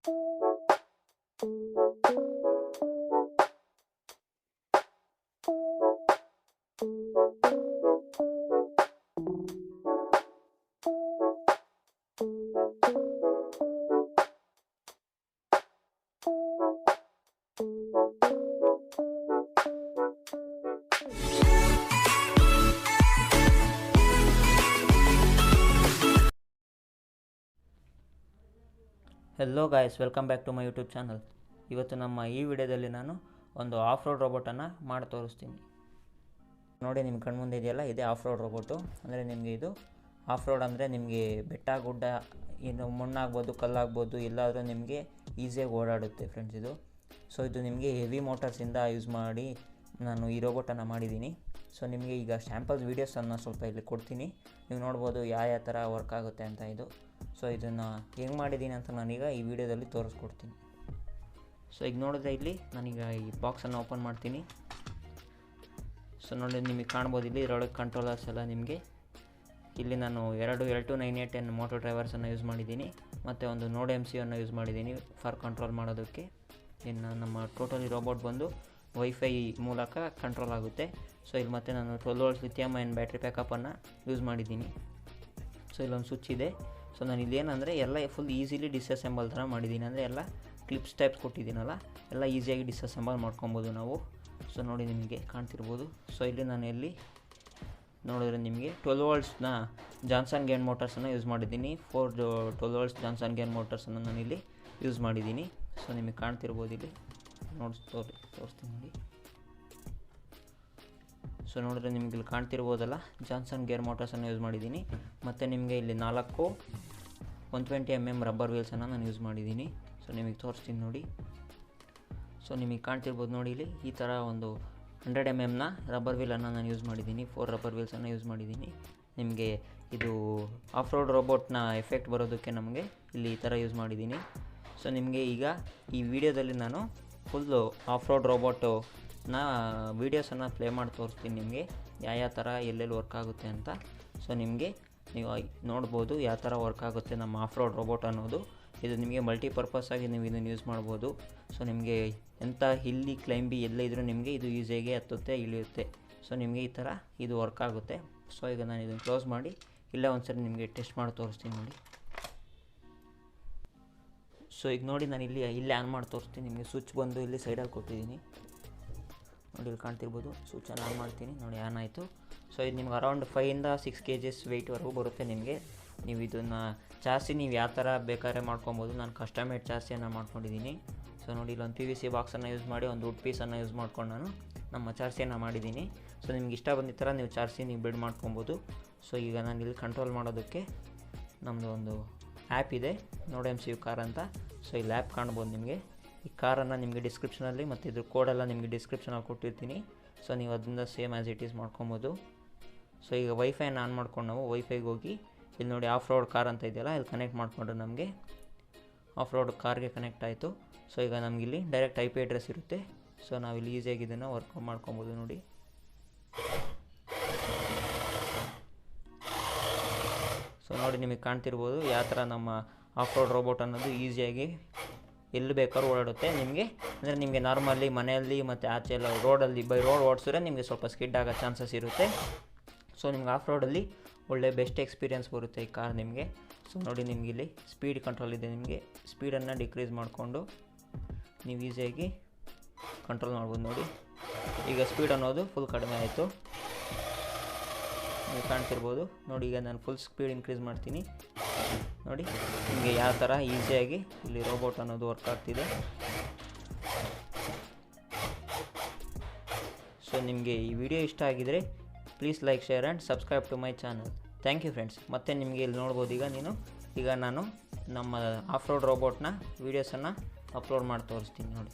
Hello guys, welcome back to my YouTube channel. ಇವತ್ತು ನಮ್ಮ ಈ ವಿಡಿಯೋದಲ್ಲಿ ನಾನು ಒಂದು ಆಫ್ ರೋಡ್ ರೋಬೋಟನ್ನು ಮಾಡಿ ತೋರಿಸ್ತೀನಿ. ನೋಡಿ, ನಿಮ್ಮ ಕಣ್ಮುಂದೆ ಇದೆಯಲ್ಲ, ಇದೇ ಆಫ್ ರೋಡ್ ರೋಬೋಟು. ಅಂದರೆ ನಿಮಗೆ ಇದು ಆಫ್ ರೋಡ್ ಅಂದರೆ ನಿಮಗೆ ಬೆಟ್ಟ ಗುಡ್ಡ, ಇನ್ನು ಮಣ್ಣಾಗ್ಬೋದು, ಕಲ್ಲಾಗ್ಬೋದು, ಎಲ್ಲಾದರೂ ನಿಮಗೆ ಈಸಿಯಾಗಿ ಓಡಾಡುತ್ತೆ ಫ್ರೆಂಡ್ಸ್ ಇದು. ಸೊ ಇದು ನಿಮಗೆ ಹೆವಿ ಮೋಟರ್ಸಿಂದ ಯೂಸ್ ಮಾಡಿ ನಾನು ಈ ರೋಬೋಟನ್ನು ಮಾಡಿದ್ದೀನಿ. ಸೊ ನಿಮಗೆ ಈಗ ಸ್ಯಾಂಪಲ್ಸ್ ವೀಡಿಯೋಸನ್ನು ಸ್ವಲ್ಪ ಇಲ್ಲಿ ಕೊಡ್ತೀನಿ, ನೀವು ನೋಡ್ಬೋದು ಯಾವ ಥರ ವರ್ಕ್ ಆಗುತ್ತೆ ಅಂತ ಇದು. ಸೊ ಇದನ್ನು ಹೆಂಗೆ ಮಾಡಿದ್ದೀನಿ ಅಂತ ನಾನೀಗ ಈ ವಿಡಿಯೋದಲ್ಲಿ ತೋರಿಸ್ಕೊಡ್ತೀನಿ. ಸೊ ಈಗ ನೋಡಿದ್ರೆ ಇಲ್ಲಿ ನಾನೀಗ ಈ ಬಾಕ್ಸನ್ನು ಓಪನ್ ಮಾಡ್ತೀನಿ. ಸೊ ನೋಡಿ, ನಿಮಗೆ ಕಾಣ್ಬೋದು ಇಲ್ಲಿ ಇದರೊಳಗೆ ಕಂಟ್ರೋಲರ್ಸ್ ಎಲ್ಲ ನಿಮಗೆ. ಇಲ್ಲಿ ನಾನು ಎರಡು L298N ಮೋಟರ್ ಡ್ರೈವರ್ಸನ್ನು ಯೂಸ್ ಮಾಡಿದ್ದೀನಿ, ಮತ್ತು ಒಂದು Nodemcu ಅನ್ನು ಯೂಸ್ ಮಾಡಿದ್ದೀನಿ ಫಾರ್ ಕಂಟ್ರೋಲ್ ಮಾಡೋದಕ್ಕೆ. ಇನ್ನು ನಮ್ಮ ಟೋಟಲಿ ರೋಬೋಟ್ ಬಂದು ವೈಫೈ ಮೂಲಕ ಕಂಟ್ರೋಲ್ ಆಗುತ್ತೆ. ಸೊ ಇಲ್ಲಿ ಮತ್ತೆ ನಾನು 12 ವೋಲ್ಟ್ಸ್ ಲಿಥಿಯಮ್ ಅಯನ್ ಬ್ಯಾಟ್ರಿ ಪ್ಯಾಕಪ್ಪನ್ನು ಯೂಸ್ ಮಾಡಿದ್ದೀನಿ. ಸೊ ಇಲ್ಲೊಂದು ಸ್ವಿಚ್ ಇದೆ. ಸೊ ನಾನು ಇಲ್ಲೇನಂದರೆ ಎಲ್ಲ ಫುಲ್ ಈಸಿಲಿ ಡಿಸ್ಅಸೆಂಬಲ್ ಥರ ಮಾಡಿದ್ದೀನಿ. ಅಂದರೆ ಎಲ್ಲ ಕ್ಲಿಪ್ಸ್ ಟೈಪ್ಸ್ ಕೊಟ್ಟಿದ್ದೀನಲ್ಲ, ಎಲ್ಲ ಈಸಿಯಾಗಿ ಡಿಸ್ಅಸೆಂಬಲ್ ಮಾಡ್ಕೊಬೋದು ನಾವು. ಸೊ ನೋಡಿ, ನಿಮಗೆ ಕಾಣ್ತಿರ್ಬೋದು. ಸೊ ಇಲ್ಲಿ ನಾನು ಎಲ್ಲಿ ನೋಡಿದ್ರೆ ನಿಮಗೆ 12 ವೋಲ್ಟ್ಸ್ನ ಜಾನ್ಸನ್ ಗೇನ್ ಮೋಟರ್ಸನ್ನು ಯೂಸ್ ಮಾಡಿದ್ದೀನಿ. 12 ವೋಲ್ಟ್ಸ್ ಜಾನ್ಸನ್ ಗೇನ್ ಮೋಟರ್ಸನ್ನು ನಾನಿಲ್ಲಿ ಯೂಸ್ ಮಾಡಿದ್ದೀನಿ. ಸೊ ನಿಮಗೆ ಕಾಣ್ತಿರ್ಬೋದು ಇಲ್ಲಿ, ತೋರಿಸ್ತೀನಿ ನೋಡಿ. ಸೊ ನೋಡಿದ್ರೆ ನಿಮಗೆ ಇಲ್ಲಿ ಕಾಣ್ತಿರ್ಬೋದಲ್ಲ, ಜಾನ್ಸನ್ ಗೇರ್ ಮೋಟರ್ಸನ್ನು ಯೂಸ್ ಮಾಡಿದ್ದೀನಿ. ಮತ್ತು ನಿಮಗೆ ಇಲ್ಲಿ 4 120mm ರಬ್ಬರ್ ವೀಲ್ಸನ್ನು ನಾನು ಯೂಸ್ ಮಾಡಿದ್ದೀನಿ. ಸೊ ನಿಮಗೆ ತೋರಿಸ್ತೀನಿ ನೋಡಿ. ಸೊ ನಿಮಗೆ ಕಾಣ್ತಿರ್ಬೋದು ನೋಡಿ, ಇಲ್ಲಿ ಈ ಥರ ಒಂದು 100mm ರಬ್ಬರ್ ವೀಲನ್ನು ನಾನು ಯೂಸ್ ಮಾಡಿದ್ದೀನಿ. 4 ರಬ್ಬರ್ ವೀಲ್ಸನ್ನು ಯೂಸ್ ಮಾಡಿದ್ದೀನಿ. ನಿಮಗೆ ಇದು ಆಫ್ ರೋಡ್ ರೋಬೋಟ್ನ ಎಫೆಕ್ಟ್ ಬರೋದಕ್ಕೆ ನಮಗೆ ಇಲ್ಲಿ ಈ ಥರ ಯೂಸ್ ಮಾಡಿದ್ದೀನಿ. ಸೊ ನಿಮಗೆ ಈಗ ಈ ವಿಡಿಯೋದಲ್ಲಿ ನಾನು ಫುಲ್ಲು ಆಫ್ ರೋಡ್ ರೋಬೋಟನ್ನ ವೀಡಿಯೋಸನ್ನು ಪ್ಲೇ ಮಾಡಿ ತೋರಿಸ್ತೀನಿ ನಿಮಗೆ ಯಾವ ಥರ ಎಲ್ಲೆಲ್ಲಿ ವರ್ಕ್ ಆಗುತ್ತೆ ಅಂತ. ಸೊ ನಿಮಗೆ ನೀವು ನೋಡ್ಬೋದು ಯಾವ ಥರ ವರ್ಕ್ ಆಗುತ್ತೆ ನಮ್ಮ ಆಫ್ ರೋಡ್ ರೋಬೋಟ್ ಅನ್ನೋದು. ಇದು ನಿಮಗೆ ಮಲ್ಟಿಪರ್ಪಸ್ ಆಗಿ ನೀವು ಇದನ್ನು ಯೂಸ್ ಮಾಡ್ಬೋದು. ಸೊ ನಿಮಗೆ ಎಂಥ ಹಿಲ್ಲಿ ಕ್ಲೈಂಬಿ ಎಲ್ಲ ಇದ್ದರೂ ನಿಮಗೆ ಇದು ಈಸಿಯಾಗಿ ಹತ್ತುತ್ತೆ, ಇಳಿಯುತ್ತೆ. ಸೊ ನಿಮಗೆ ಈ ಥರ ಇದು ವರ್ಕ್ ಆಗುತ್ತೆ. ಸೊ ಈಗ ನಾನು ಇದನ್ನು ಕ್ಲೋಸ್ ಮಾಡಿ ಇಲ್ಲೇ ಒಂದ್ಸರಿ ನಿಮಗೆ ಟೆಸ್ಟ್ ಮಾಡಿ ತೋರಿಸ್ತೀನಿ ನೋಡಿ. ಸೊ ಈಗ ನೋಡಿ, ನಾನು ಇಲ್ಲಿ ಆನ್ ಮಾಡಿ ತೋರಿಸ್ತೀನಿ ನಿಮಗೆ. ಸ್ವಿಚ್ ಬಂದು ಇಲ್ಲಿ ಸೈಡಲ್ಲಿ ಕೊಟ್ಟಿದ್ದೀನಿ ನೋಡಿ, ಇಲ್ಲಿ ಕಾಣ್ತಿರ್ಬೋದು. ಸ್ವಿಚನ್ನು ಆನ್ ಮಾಡ್ತೀನಿ ನೋಡಿ, ಆನ್ ಆಯಿತು. ಸೊ ಇದು ನಿಮ್ಗೆ ಅರೌಂಡ್ 5 ಇಂದ 6 kgs ವೆಯ್ಟ್ವರೆಗೂ ಬರುತ್ತೆ ನಿಮಗೆ. ನೀವು ಇದನ್ನು ಚಾರ್ಸಿ ನೀವು ಯಾವ ಥರ ಬೇಕಾದ್ರೆ ಮಾಡ್ಕೊಬೋದು. ನಾನು ಕಸ್ಟಮೇಡ್ ಚಾರ್ಸಿಯನ್ನು ಮಾಡ್ಕೊಂಡಿದ್ದೀನಿ. ಸೊ ನೋಡಿ, ಇಲ್ಲೊಂದು PVC ಬಾಕ್ಸನ್ನು ಯೂಸ್ ಮಾಡಿ ಒಂದು ವುಡ್ ಪೀಸನ್ನು ಯೂಸ್ ಮಾಡ್ಕೊಂಡು ನಾನು ನಮ್ಮ ಚಾರ್ಸಿಯನ್ನು ಮಾಡಿದ್ದೀನಿ. ಸೊ ನಿಮ್ಗೆ ಇಷ್ಟ ಬಂದಿದ್ದ ಥರ ನೀವು ಚಾರ್ಸಿ ನೀವು ಬಿಲ್ಡ್ ಮಾಡ್ಕೊಬೋದು. ಸೊ ಈಗ ನಾನು ಇಲ್ಲಿ ಕಂಟ್ರೋಲ್ ಮಾಡೋದಕ್ಕೆ ನಮ್ಮದು ಒಂದು ಆ್ಯಪ್ ಇದೆ, Nodemcu ಕಾರ್ ಅಂತ. ಸೊ ಇಲ್ಲಿ ಆ್ಯಪ್ ಕಾಣ್ಬೋದು ನಿಮಗೆ. ಈ ಕಾರನ್ನು ನಿಮಗೆ ಡಿಸ್ಕ್ರಿಪ್ಷನಲ್ಲಿ ಮತ್ತು ಇದ್ರ ಕೋಡೆಲ್ಲ ನಿಮಗೆ ಡಿಸ್ಕ್ರಿಪ್ಷನಲ್ಲಿ ಕೊಟ್ಟಿರ್ತೀನಿ. ಸೊ ನೀವು ಅದರಿಂದ ಸೇಮ್ ಆ್ಯಸ್ ಇಟ್ ಈಸ್ ಮಾಡ್ಕೊಬೋದು. ಸೊ ಈಗ ವೈಫೈನ ಆನ್ ಮಾಡ್ಕೊಂಡು ನಾವು ವೈಫೈಗೆ ಹೋಗಿ ಇಲ್ಲಿ ನೋಡಿ ಆಫ್ ರೋಡ್ ಕಾರ್ ಅಂತ ಇದೆಯಲ್ಲ, ಇಲ್ಲಿ ಕನೆಕ್ಟ್ ಮಾಡಿಕೊಂಡ್ರೆ ನಮಗೆ ಆಫ್ ರೋಡ್ ಕಾರ್ಗೆ ಕನೆಕ್ಟ್ ಆಯಿತು. ಸೊ ಈಗ ನಮಗಿಲ್ಲಿ ಡೈರೆಕ್ಟ್ IP ಅಡ್ರೆಸ್ ಇರುತ್ತೆ. ಸೊ ನಾವಿಲ್ಲಿ ಈಸಿಯಾಗಿ ಇದನ್ನು ವರ್ಕ್ ಮಾಡ್ಕೊಬೋದು ನೋಡಿ. ಸೊ ನೋಡಿ, ನಿಮಗೆ ಕಾಣ್ತಿರ್ಬೋದು ಯಾವ ಥರ ನಮ್ಮ ಆಫ್ ರೋಡ್ ರೋಬೋಟ್ ಅನ್ನೋದು ಈಸಿಯಾಗಿ ಎಲ್ಲಿ ಬೇಕಾದ್ರೂ ಓಡಾಡುತ್ತೆ ನಿಮಗೆ. ಅಂದರೆ ನಿಮಗೆ ನಾರ್ಮಲಿ ಮನೆಯಲ್ಲಿ ಮತ್ತು ಆಚೆ ಎಲ್ಲ ರೋಡಲ್ಲಿ ಬೈ ರೋಡ್ ಓಡಿಸಿದ್ರೆ ನಿಮಗೆ ಸ್ವಲ್ಪ ಸ್ಕಿಡ್ ಆಗೋ ಚಾನ್ಸಸ್ ಇರುತ್ತೆ. ಸೊ ನಿಮ್ಗೆ ಆಫ್ ರೋಡಲ್ಲಿ ಒಳ್ಳೆ ಬೆಸ್ಟ್ ಎಕ್ಸ್ಪೀರಿಯೆನ್ಸ್ ಬರುತ್ತೆ ಈ ಕಾರ್ ನಿಮಗೆ. ಸೊ ನೋಡಿ, ನಿಮಗೆ ಇಲ್ಲಿ ಸ್ಪೀಡ್ ಕಂಟ್ರೋಲ್ ಇದೆ. ನಿಮಗೆ ಸ್ಪೀಡನ್ನು ಡಿಕ್ರೀಸ್ ಮಾಡಿಕೊಂಡು ನೀವು ಈಸಿಯಾಗಿ ಕಂಟ್ರೋಲ್ ಮಾಡ್ಬೋದು ನೋಡಿ. ಈಗ ಸ್ಪೀಡ್ ಅನ್ನೋದು ಫುಲ್ ಕಡಿಮೆ ಆಯಿತು, ನೀವು ಕಾಣ್ತಿರ್ಬೋದು ನೋಡಿ. ಈಗ ನಾನು ಫುಲ್ ಸ್ಪೀಡ್ ಇನ್ಕ್ರೀಸ್ ಮಾಡ್ತೀನಿ ನೋಡಿ. ನಿಮಗೆ ಯಾವ ಥರ ಈಸಿಯಾಗಿ ಇಲ್ಲಿ ರೋಬೋಟ್ ಅನ್ನೋದು ವರ್ಕ್ ಆಗ್ತಿದೆ. ಸೊ ನಿಮಗೆ ಈ ವಿಡಿಯೋ ಇಷ್ಟ ಆಗಿದರೆ please like, share and subscribe to my channel. Thank you friends. ಮತ್ತು ನಿಮಗೆ ಇಲ್ಲಿ ನೋಡ್ಬೋದು, ಈಗ ನಾನು ನಮ್ಮ ಆಫ್ ರೋಡ್ ರೋಬೋಟ್ನ ವೀಡಿಯೋಸನ್ನು ಅಪ್ಲೋಡ್ ಮಾಡಿ ತೋರಿಸ್ತೀನಿ ನೋಡಿ.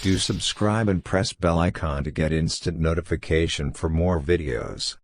Do subscribe and press bell icon to get instant notification for more videos.